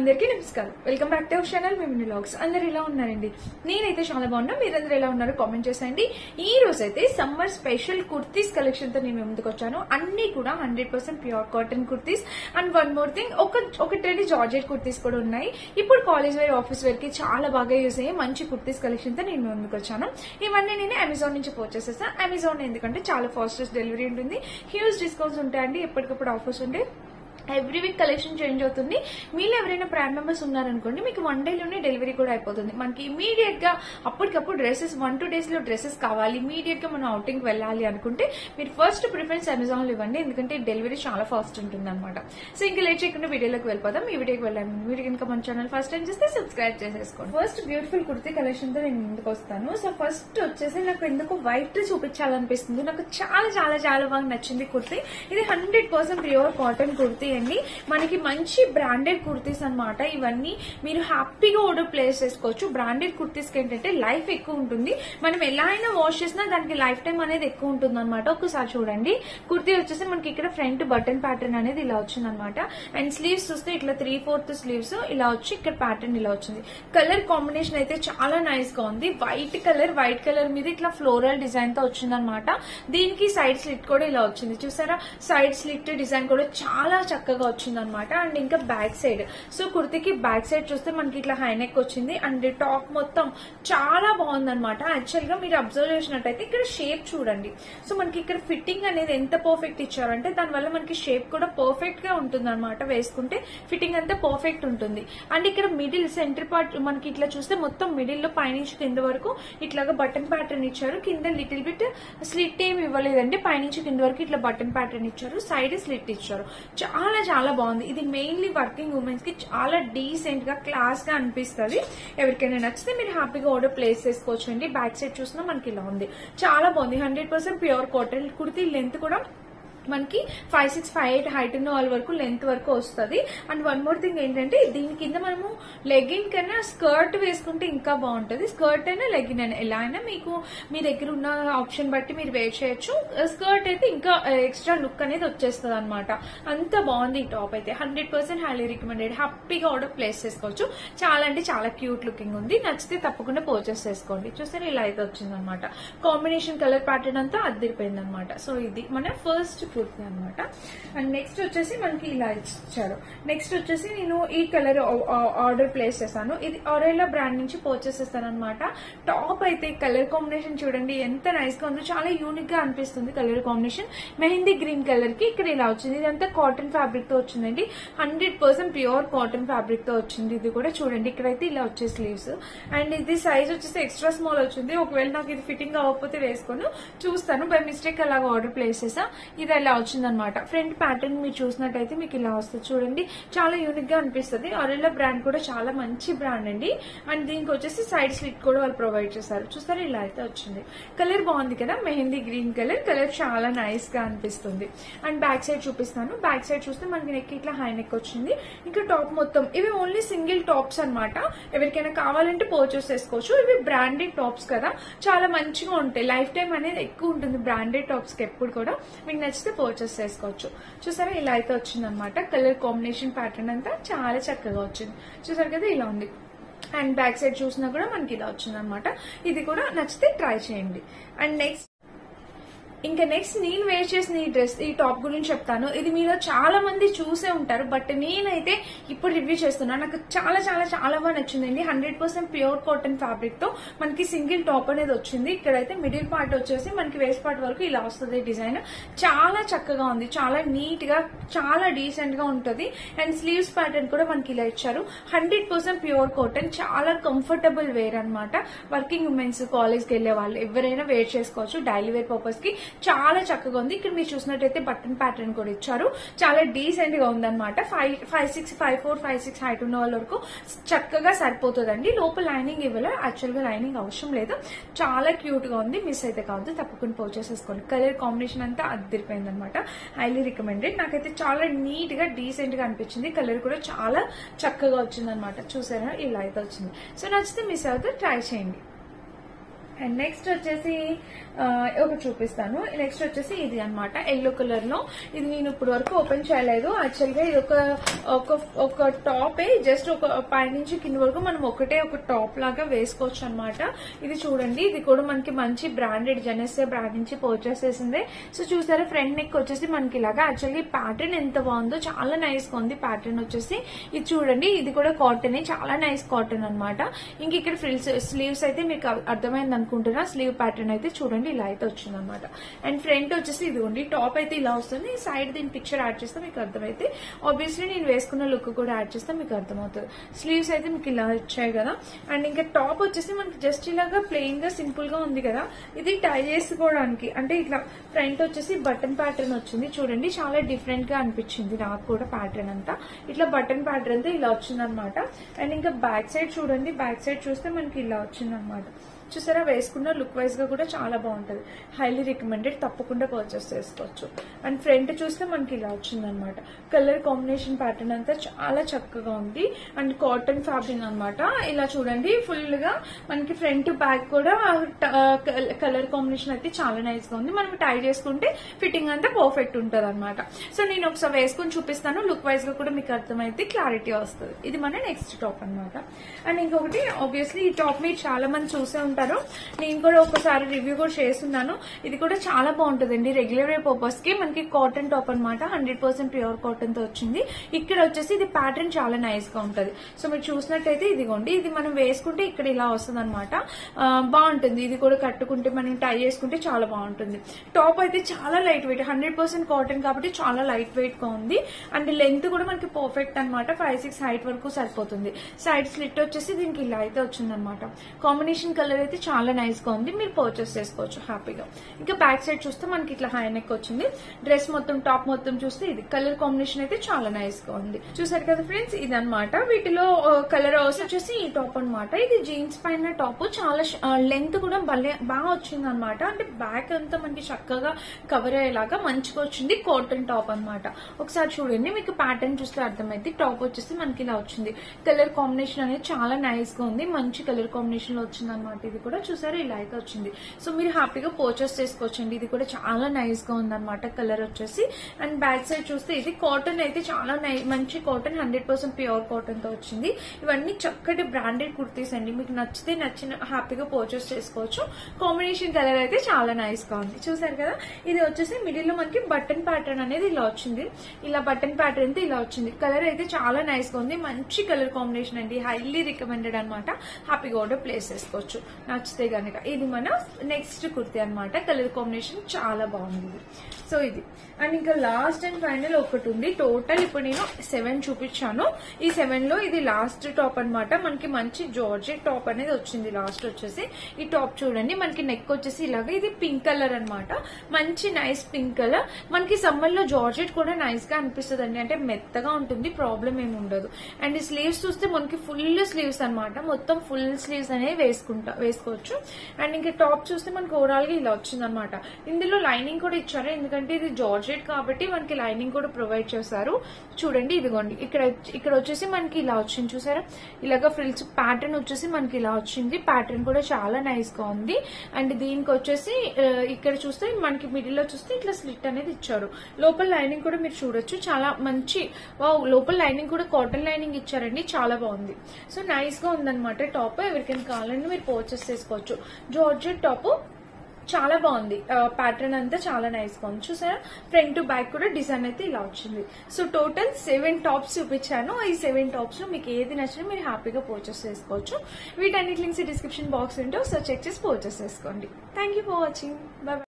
అందరికీ నమస్కారం. Welcome back to our channel mini vlogs. అందరు ఎలా ఉన్నారండి? నేనైతే చాలా బాగున్నా. మీరందరూ ఎలా ఉన్నారో కామెంట్ చేసేయండి. ఈ రోజు అయితే సమ్మర్ స్పెషల్ కుర్తీస్ కలెక్షన్ తో నేను ముందుకు వచ్చాను. అన్ని కూడా 100% pure cotton kurtis and one more thing ఒక ట్రెండ్ జార్జెట్ కుర్తీస్ కూడా ఉన్నాయి. ఇప్పుడు కాలేజ్ వేర్, ఆఫీస్ వేర్ కి చాలా బాగా యూజ్ అయ్యే మంచి కుర్తీస్ కలెక్షన్ తో నేను ముందుకు వచ్చాను. ఇవన్నీ నేను అమెజాన్ నుంచి పర్చేస్ చేస్తాను. అమెజాన్ ఎందుకంటే చాలా ఫాస్టెస్ట్ డెలివరీ ఉంటుంది, హ్యూజ్ డిస్కౌంట్స్ ఉంటాయండి, ఎప్పటికప్పుడు ఆఫర్స్ ఉంటాయి. ఎవ్రీ వీక్ కలెక్షన్ చేంజ్ అవుతుంది. మీరు ఎవరైనా ప్రైమ్ మెంబర్స్ ఉన్నారనుకోండి, మీకు 1 డేలోనే డెలివరీ కూడా అయిపోతుంది. మనకి ఇమీడియట్ గా అప్పటికప్పుడు డ్రెస్సెస్ 1-2 days లో డ్రెస్సెస్ కావాలి, ఇమీడియట్ గా మనం అవుటింగ్ వెళ్ళాలి అనుకుంటే మీరు ఫస్ట్ ప్రిఫరెన్స్ అమెజాన్ లో ఇవ్వండి, ఎందుకంటే డెలివరీ చాలా ఫాస్ట్ ఉంటుంది అనమాట. సో ఇంకా లేట్ చేయకుండా వీడియోలోకి వెళ్ళిపోదాం. ఈ వీడియోకి వెళ్ళాము. మీరు కనుక మన ఛానల్ ఫస్ట్ టైం చేస్తే సబ్స్క్రైబ్ చేసేసుకోండి. ఫస్ట్ బ్యూటిఫుల్ కుర్తీ కలెక్షన్ తో నేను ముందుకు వస్తాను. సో ఫస్ట్ వచ్చేసి నాకు ఎందుకు వైట్ చూపించాలనిపిస్తుంది. నాకు చాలా చాలా చాలా బాగా నచ్చింది కుర్తీ. ఇది 100% ప్యూర్ కాటన్ కుర్తీ అండి. మనకి మంచి బ్రాండెడ్ కుర్తీస్ అన్నమాట. ఇవన్నీ మీరు హ్యాపీగా ఆర్డర్ ప్లేస్ చేసుకోవచ్చు. బ్రాండెడ్ కుర్తీస్ కి ఏంటంటే లైఫ్ ఎక్కువ ఉంటుంది. మనం ఎలా అయినా వాష్ చేసినా దానికి లైఫ్ టైం అనేది ఎక్కువ ఉంటుంది అనమాట. ఒకసారి చూడండి, కుర్తీ వచ్చేసి మనకి ఇక్కడ ఫ్రంట్ బటన్ ప్యాటర్న్ అనేది ఇలా వచ్చింది అనమాట. అండ్ స్లీవ్స్ చూస్తే ఇట్లా 3/4 స్లీవ్స్ ఇలా వచ్చి ఇక్కడ ప్యాటర్న్ ఇలా వచ్చింది. కలర్ కాంబినేషన్ అయితే చాలా నైస్ గా ఉంది. వైట్ కలర్ మీద ఇట్లా ఫ్లోరల్ డిజైన్ తో వచ్చింది అనమాట. దీనికి సైడ్ స్లిట్ కూడా ఇలా వచ్చింది. చూసారా, సైడ్ స్లిట్ డిజైన్ కూడా చాలా చక్కగా వచ్చింది అనమాట. అండ్ ఇంకా బ్యాక్ సైడ్, సో కుర్తీకి బ్యాక్ సైడ్ చూస్తే మనకి ఇట్లా హైనెక్ వచ్చింది. అండ్ టాప్ మొత్తం చాలా బాగుంది అనమాట. యాక్చువల్ గా మీరు అబ్జర్వ్ చేసినట్టయితే ఇక్కడ షేప్ చూడండి. సో మనకి ఇక్కడ ఫిట్టింగ్ అనేది ఎంత పర్ఫెక్ట్ ఇచ్చారంటే దానివల్ల మనకి షేప్ కూడా పర్ఫెక్ట్ గా ఉంటుంది అనమాట. వేసుకుంటే ఫిట్టింగ్ అంతా పర్ఫెక్ట్ ఉంటుంది. అండ్ ఇక్కడ మిడిల్ సెంటర్ పార్ట్ మనకి ఇట్లా చూస్తే మొత్తం మిడిల్ లో పైనుంచి కింద వరకు ఇట్లాగా బటన్ ప్యాటర్న్ ఇచ్చారు. కింద లిటిల్ బిట్ స్లిట్ ఏమి ఇవ్వలేదండి, పైనుంచి కింద వరకు ఇట్లా బటన్ ప్యాటర్న్ ఇచ్చారు. సైడ్ స్లిట్ ఇచ్చారు. చాలా చాలా బాగుంది. ఇది మెయిన్లీ వర్కింగ్ ఉమెన్స్ కి చాలా డీసెంట్ గా క్లాస్ గా అనిపిస్తుంది. ఎవరికైనా నచ్చితే మీరు హ్యాపీగా ఆర్డర్ ప్లేస్ చేసుకోవచ్చు అండి. బ్యాక్ సైడ్ చూసినా మనకి ఇలా ఉంది, చాలా బాగుంది. 100% ప్యూర్ కాటన్ కుర్తీ. లెంత్ కూడా మనకి 5'6", 5'8" హైట్ ఉన్న వాళ్ళ వరకు లెంత్ వరకు వస్తుంది. అండ్ వన్ మోర్ థింగ్ ఏంటంటే దీని కింద మనము లెగిన్ కన్నా స్కర్ట్ వేసుకుంటే ఇంకా బాగుంటుంది. స్కర్ట్ అయినా లెగిన్ అయినా ఎలా అయినా మీకు మీ దగ్గర ఉన్న ఆప్షన్ బట్టి మీరు వేర్ చేయొచ్చు. స్కర్ట్ అయితే ఇంకా ఎక్స్ట్రా లుక్ అనేది వచ్చేస్తుంది అనమాట. అంత బాగుంది ఈ టాప్ అయితే. 100% హైలీ రికమెండెడ్. హ్యాపీగా ఆర్డర్ ప్లేస్ చేసుకోవచ్చు. చాలా అంటే చాలా క్యూట్ లుకింగ్ ఉంది. నచ్చితే తప్పకుండా పర్చేస్ చేసుకోండి. చూసారా, ఇలా అయితే వచ్చింది అనమాట. కాంబినేషన్ కలర్ ప్యాటర్న్ అంతా అద్దరిపోయింది అనమాట. సో ఇది మన ఫస్ట్ కుర్తీ అనమాట. అండ్ నెక్స్ట్ వచ్చేసి మనకి ఇలా ఇచ్చారు. నెక్స్ట్ వచ్చేసి నేను ఈ కలర్ ఆర్డర్ ప్లేస్ చేశాను. ఇది ఆరెల్లా బ్రాండ్ నుంచి పర్చేస్ చేస్తాను అనమాట. టాప్ అయితే కలర్ కాంబినేషన్ చూడండి ఎంత నైస్ గా ఉందో. చాలా యూనిక్ గా అనిపిస్తుంది colour combination. Mehndi green colour కి ఇక్కడ ఇలా వచ్చింది. ఇదంతా కాటన్ ఫ్యాబ్రిక్ తో వచ్చిందండి. 100% ప్యూర్ కాటన్ ఫ్యాబ్రిక్ తో వచ్చింది. ఇది కూడా చూడండి, ఇక్కడైతే ఇలా వచ్చే స్లీవ్స్. అండ్ ఇది సైజ్ వచ్చేసి ఎక్స్ట్రా స్మాల్ వచ్చింది. ఒకవేళ నాకు ఇది ఫిట్టింగ్ అవ్వకపోతే వేసుకొని చూస్తాను. బై మిస్టేక్ అలాగా ఆర్డర్ ప్లేస్ చేసా. ఇది ఇలా వచ్చిందనమాట. ఫ్రంట్ ప్యాటర్న్ మీరు చూసినట్టయితే మీకు ఇలా వస్తుంది చూడండి. చాలా యూనిక్ గా అనిపిస్తుంది. ఆరెల్లా బ్రాండ్ కూడా చాలా మంచి బ్రాండ్ అండి. అండ్ దీనికి వచ్చేసి సైడ్ స్లిట్ కూడా వాళ్ళు ప్రొవైడ్ చేశారు. చూస్తారా, ఇలా అయితే వచ్చింది. కలర్ బాగుంది కదా, మెహందీ గ్రీన్ కలర్ చాలా నైస్ గా అనిపిస్తుంది. అండ్ బ్యాక్ సైడ్ చూపిస్తాను. బ్యాక్ సైడ్ చూస్తే మనకి నెక్ ఇట్లా హై నెక్ వచ్చింది. ఇంకా టాప్ మొత్తం ఇవి ఓన్లీ సింగిల్ టాప్స్ అనమాట. ఎవరికైనా కావాలంటే పర్చేస్ చేసుకోవచ్చు. ఇవి బ్రాండెడ్ టాప్స్ కదా, చాలా మంచిగా ఉంటాయి. లైఫ్ టైం అనేది ఎక్కువ ఉంటుంది బ్రాండెడ్ టాప్స్ కి. ఎప్పుడు కూడా మీకు నచ్చితే పర్చేస్ చేసుకోవచ్చు. చూసారా, ఇలా అయితే వచ్చింది అనమాట. కలర్ కాంబినేషన్ ప్యాటర్న్ అంతా చాలా చక్కగా వచ్చింది. చూసారు కదా, ఇలా ఉంది. అండ్ బ్యాక్ సైడ్ చూసినా కూడా మనకి ఇలా వచ్చింది అనమాట. ఇది కూడా నచ్చితే ట్రై చేయండి. అండ్ నెక్స్ట్ నేను వేర్ చేసిన ఈ డ్రెస్, ఈ టాప్ గురించి చెప్తాను. ఇది మీలో చాలా మంది చూసే ఉంటారు, బట్ నేనైతే ఇప్పుడు రివ్యూ చేస్తున్నాను. నాకు చాలా చాలా చాలా బాగా నచ్చిందండి. 100% ప్యూర్ కాటన్ ఫ్యాబ్రిక్ తో మనకి సింగిల్ టాప్ అనేది వచ్చింది. ఇక్కడైతే మిడిల్ పార్ట్ వచ్చేసి మనకి వేస్ట్ పార్ట్ వరకు ఇలా వస్తుంది డిజైన్. చాలా చక్కగా ఉంది, చాలా నీట్ గా, చాలా డీసెంట్ గా ఉంటుంది. అండ్ స్లీవ్స్ ప్యాటర్న్ కూడా మనకి ఇలా ఇచ్చారు. 100% ప్యూర్ కాటన్, చాలా కంఫర్టబుల్ వేర్ అనమాట. వర్కింగ్ ఉమెన్స్, కాలేజ్ కి వెళ్లే వాళ్ళు ఎవరైనా వేర్ చేసుకోవచ్చు. డైలీ వేర్ పర్పస్ కి చాలా చక్కగా ఉంది. ఇక్కడ మీరు చూసినట్టయితే బటన్ ప్యాటర్న్ కూడా ఇచ్చారు. చాలా డీసెంట్ గా ఉందన్నమాట. 5'6", 5'4", 5'6" హైట్ ఉన్న వాళ్ళ వరకు చక్కగా సరిపోతుందండి. లోపల లైనింగ్ ఇవ్వాలి. యాక్చువల్ గా లైనింగ్ అవసరం లేదు. చాలా క్యూట్ గా ఉంది. మిస్ అయితే కావద్దు, తప్పకుండా పర్చేస్ చేసుకోండి. కలర్ కాంబినేషన్ అంతా అద్దరిపోయింది అనమాట. Highly recommended. నాకైతే చాలా నీట్ గా డీసెంట్ గా అనిపించింది. కలర్ కూడా చాలా చక్కగా వచ్చింది అనమాట. చూసారా, ఇలా అయితే వచ్చింది. సో నచ్చితే మిస్ అవుతే ట్రై చేయండి. అండ్ నెక్స్ట్ వచ్చేసి ఒకటి చూపిస్తాను. నెక్స్ట్ వచ్చేసి ఇది అన్నమాట ఎల్లో కలర్ లో. ఇది నేను ఇప్పుడు వరకు ఓపెన్ చేయలేదు. యాక్చువల్ గా ఇది ఒక టాప్, జస్ట్ ఒక పైనుంచి కింద వరకు మనం ఒక టాప్ లాగా వేసుకోవచ్చు అనమాట. ఇది చూడండి, ఇది కూడా మనకి మంచి బ్రాండెడ్ జెనెస్సే బ్రాండ్ నుంచి పర్చేస్ చేసిందే. సో చూసారా, ఫ్రంట్ నెక్ వచ్చేసి మనకి ఇలాగా. యాక్చువల్గా ఈ ప్యాటర్న్ ఎంత బాగుందో, చాలా నైస్ గా ఉంది ప్యాటర్న్ వచ్చేసి. ఇది చూడండి, ఇది కూడా కాటన్, చాలా నైస్ కాటన్ అనమాట. ఇంక ఇక్కడ ఫ్రిల్స్ స్లీవ్స్ అయితే మీకు అర్థమైంది అనుకుంటున్నా. స్లీవ్ ప్యాటర్న్ అయితే చూడండి ఇలా అయితే వచ్చింది అనమాట. అండ్ ఫ్రంట్ వచ్చేసి ఇదిగోండి, టాప్ అయితే ఇలా వస్తుంది. సైడ్ దీని పిక్చర్ యాడ్ చేస్తే మీకు అర్థమైతే, ఆబ్వియస్లీ నేను వేసుకున్న లుక్ కూడా యాడ్ చేస్తే మీకు అర్థమవుతుంది. స్లీవ్స్ అయితే మీకు ఇలా వచ్చాయి కదా. అండ్ ఇంకా టాప్ వచ్చేసి మనకి జస్ట్ ఇలాగా ప్లెయిన్ గా సింపుల్ గా ఉంది కదా. ఇది టై చేసుకోవడానికి, అంటే ఇట్లా ఫ్రంట్ వచ్చేసి బటన్ ప్యాటర్న్ వచ్చింది చూడండి. చాలా డిఫరెంట్ గా అనిపించింది నాకు కూడా ప్యాటర్న్ అంతా. ఇట్లా బటన్ ప్యాటర్న్ తో ఇలా వచ్చింది అనమాట. అండ్ ఇంకా బ్యాక్ సైడ్ చూడండి, బ్యాక్ సైడ్ చూస్తే మనకి ఇలా వచ్చింది అనమాట. చూసారా, వేసుకున్న లుక్ వైజ్ గా కూడా చాలా బాగుంటది. హైలీ రికమెండెడ్, తప్పకుండా పర్చేస్ చేసుకోవచ్చు. అండ్ ఫ్రంట్ చూస్తే మనకి ఇలా వచ్చింది అనమాట. కలర్ కాంబినేషన్ ప్యాటర్న్ అంతా చాలా చక్కగా ఉంది. అండ్ కాటన్ ఫ్యాబ్రిక్ అనమాట. ఇలా చూడండి, ఫుల్ గా మనకి ఫ్రంట్ బ్యాక్ కూడా కలర్ కాంబినేషన్ అయితే చాలా నైస్ గా ఉంది. మనం టై చేసుకుంటే ఫిట్టింగ్ అంతా పర్ఫెక్ట్ ఉంటది అనమాట. సో నేను ఒకసారి వేసుకుని చూపిస్తాను. లుక్ వైజ్ గా కూడా మీకు అర్థమైతే క్లారిటీ వస్తుంది. ఇది మన నెక్స్ట్ టాప్ అనమాట. అండ్ ఇంకొకటి, ఆబ్వియస్లీ ఈ టాప్ మీరు చాలా మంది చూసే ఉంటారు. నేను కూడా ఒకసారి రివ్యూ కూడా చేస్తున్నాను. ఇది కూడా చాలా బాగుంటుందండి. రెగ్యులర్ వేర్ పర్పస్ కి మనకి కాటన్ టాప్ అనమాట. 100% ప్యూర్ కాటన్ తో వచ్చింది. ఇక్కడ వచ్చేసి ఇది ప్యాటర్న్ చాలా నైస్ గా ఉంటది. సో మీరు చూసినట్టయితే ఇదిగోండి, ఇది మనం వేసుకుంటే ఇక్కడ ఇలా వస్తుంది అనమాట. బాగుంటుంది. ఇది కూడా కట్టుకుంటే మనం టై చేసుకుంటే చాలా బాగుంటుంది. టాప్ అయితే చాలా లైట్ వెయిట్, 100% కాటన్ కాబట్టి చాలా లైట్ వెయిట్ గా ఉంది. అండ్ లెంత్ కూడా మనకి పర్ఫెక్ట్ అనమాట. 5'6" హైట్ వరకు సరిపోతుంది. సైడ్ స్లిట్ వచ్చేసి దీనికి ఇలా అయితే వచ్చింది అనమాట. కాంబినేషన్ కలర్ అయితే చాలా నైస్ గా ఉంది. మీరు పర్చేస్ చేసుకోవచ్చు హ్యాపీగా. ఇంకా బ్యాక్ సైడ్ చూస్తే మనకి ఇట్లా హై నెక్ వచ్చింది. డ్రెస్ మొత్తం, టాప్ మొత్తం చూస్తే ఇది కలర్ కాంబినేషన్ అయితే చాలా నైస్ గా ఉంది. చూసారు కదా ఫ్రెండ్స్, ఇది అనమాట. వీటిలో కలర్ వచ్చేసి ఈ టాప్ అనమాట. ఇది జీన్స్ పైన టాప్. చాలా లెంత్ కూడా బాగా వచ్చింది అనమాట. అంటే బ్యాక్ అంతా మనకి చక్కగా కవర్ అయ్యేలాగా మంచిగా వచ్చింది. కాటన్ టాప్ అనమాట. ఒకసారి చూడండి, మీకు ప్యాటర్న్ చూస్తే అర్థమైంది. టాప్ వచ్చేసి మనకి ఇలా వచ్చింది. కలర్ కాంబినేషన్ అనేది చాలా నైస్ గా ఉంది. మంచి కలర్ కాంబినేషన్ లో వచ్చింది అనమాట. ఇది కూడా చూసారు ఇలా అయితే వచ్చింది. సో మీరు హ్యాపీగా పర్చేస్ చేసుకోవచ్చండి. ఇది కూడా చాలా నైస్ గా ఉందన్నమాట కలర్ వచ్చేసి. అండ్ బ్యాక్ సైడ్ చూస్తే ఇది కాటన్ అయితే చాలా మంచి కాటన్, 100% ప్యూర్ కాటన్ తో వచ్చింది. ఇవన్నీ చక్కటి బ్రాండెడ్ కుర్తీస్ అండి. మీకు నచ్చితే హ్యాపీగా పర్చేస్ చేసుకోవచ్చు. కాంబినేషన్ కలర్ అయితే చాలా నైస్ గా ఉంది. చూసారు కదా, ఇది వచ్చేసి మిడిల్ లో మనకి బటన్ ప్యాటర్న్ అనేది ఇలా వచ్చింది. ఇలా బటన్ ప్యాటర్న్ తో ఇలా వచ్చింది. కలర్ అయితే చాలా నైస్ గా ఉంది. మంచి కలర్ కాంబినేషన్ అండి. హైలీ రికమెండెడ్ అనమాట. హ్యాపీగా ఆర్డర్ ప్లేస్ చేసుకోవచ్చు నచ్చితే గనక. ఇది మన నెక్స్ట్ కుర్తీ అనమాట. కలర్ కాంబినేషన్ చాలా బాగుంది. సో ఇది. అండ్ ఇంకా లాస్ట్ అండ్ ఫైనల్ ఒకటి ఉంది. టోటల్ ఇప్పుడు నేను 7 చూపించాను. ఈ 7 లో ఇది లాస్ట్ టాప్ అనమాట. మనకి మంచి జార్జెట్ టాప్ అనేది వచ్చింది. లాస్ట్ వచ్చేసి ఈ టాప్ చూడండి, మనకి నెక్ వచ్చేసి ఇలాగా. ఇది పింక్ కలర్ అనమాట. మంచి నైస్ పింక్ కలర్. మనకి సమ్మర్ లో జార్జెట్ కూడా నైస్ గా అనిపిస్తుంది అండి. అంటే మెత్తగా ఉంటుంది, ప్రాబ్లం ఏమి ఉండదు. అండ్ ఈ స్లీవ్స్ చూస్తే మనకి ఫుల్ స్లీవ్స్ అనమాట. మొత్తం ఫుల్ స్లీవ్స్ అనేవి వేసుకోవచ్చు. అండ్ ఇంకా టాప్ చూస్తే మనకి ఓవరాల్ గా ఇలా వచ్చింది అనమాట. ఇందులో లైనింగ్ కూడా ఇచ్చారు, ఎందుకంటే ఇది జార్జెట్ కాబట్టి మనకి లైనింగ్ కూడా ప్రొవైడ్ చేశారు. చూడండి, ఇదిగోండి, ఇక్కడ వచ్చేసి మనకి ఇలా వచ్చింది. చూసారా, ఇలాగా ఫ్రిల్స్ ప్యాటర్న్ వచ్చేసి మనకి ఇలా వచ్చింది. ప్యాటర్న్ కూడా చాలా నైస్ గా ఉంది. అండ్ దీనికి వచ్చేసి ఇక్కడ చూస్తే మనకి మిడిల్ లో చూస్తే ఇట్లా స్లిట్ అనేది ఇచ్చారు. లోపల లైనింగ్ కూడా మీరు చూడొచ్చు. చాలా మంచి లోపల లైనింగ్ కూడా కాటన్ లైనింగ్ ఇచ్చారండి. చాలా బాగుంది. సో నైస్ గా ఉందన్నమాట టాప్. ఎవరికైనా కావాలంటే మీరు పర్చేస్ చేసుకోవచ్చు. జార్జెట్ టాప్ చాలా బాగుంది. ప్యాటర్న్ అంతా చాలా నైస్ గా ఉంది. చూసారా, ఫ్రంట్ టు బ్యాక్ కూడా డిజైన్ అయితే ఇలా వచ్చింది. సో టోటల్ 7 టాప్స్ చూపించాను. ఈ 7 టాప్స్ లో మీకు ఏది నచ్చినా మీరు హ్యాపీగా పర్చేస్ చేసుకోవచ్చు. వీటన్నిటి లింక్స్ డిస్క్రిప్షన్ బాక్స్ ఉంటే ఒకసారి చెక్ చేసి పర్చేస్ చేసుకోండి. Thank you for watching. By.